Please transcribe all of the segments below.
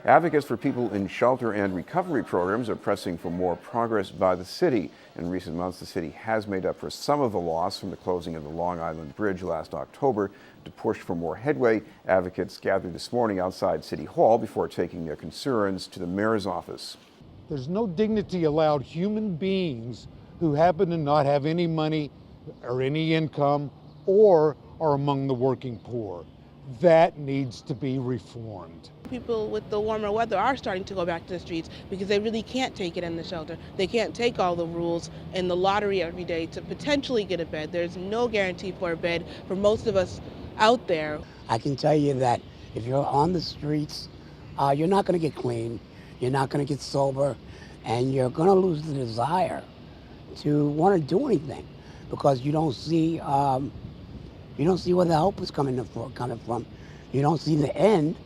Advocates for people in shelter and recovery programs are pressing for more progress by the city. In recent months, the city has made up for some of the loss from the closing of the Long Island Bridge last October. To push for more headway, advocates gathered this morning outside City Hall before taking their concerns to the mayor's office. There's no dignity allowed human beings who happen to not have any money or any income or are among the working poor. That needs to be reformed. People with the warmer weather are starting to go back to the streets because they really can't take it in the shelter. They can't take all the rules and the lottery every day to potentially get a bed. There's no guarantee for a bed for most of us out there. I can tell you that if you're on the streets, you're not going to get clean, you're not going to get sober, and you're going to lose the desire to want to do anything because you don't see where the help is coming from. You don't see the end,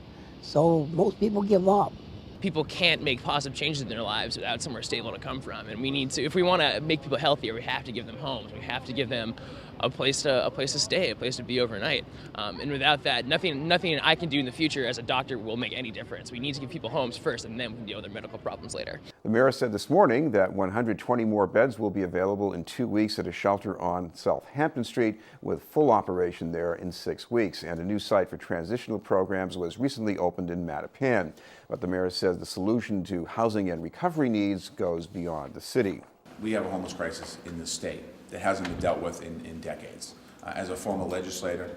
so most people give up. People can't make positive changes in their lives without somewhere stable to come from, and we need to. If we want to make people healthier, we have to give them homes. We have to give them a place to stay, a place to be overnight. And without that, nothing I can do in the future as a doctor will make any difference. We need to give people homes first, and then we can deal with their medical problems later. The mayor said this morning that 120 more beds will be available in 2 weeks at a shelter on Southampton Street, with full operation there in 6 weeks. And a new site for transitional programs was recently opened in Mattapan. But the mayor says the solution to housing and recovery needs goes beyond the city. We have a homeless crisis in the state that hasn't been dealt with in decades. As a former legislator,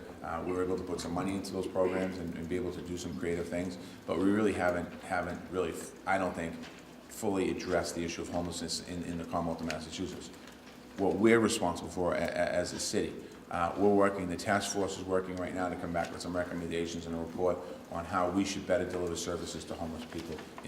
we were able to put some money into those programs and be able to do some creative things, but we really haven't really, I don't think, fully addressed the issue of homelessness in the Commonwealth of Massachusetts. What we're responsible for as a city, the task force is working right now to come back with some recommendations and a report on how we should better deliver services to homeless people.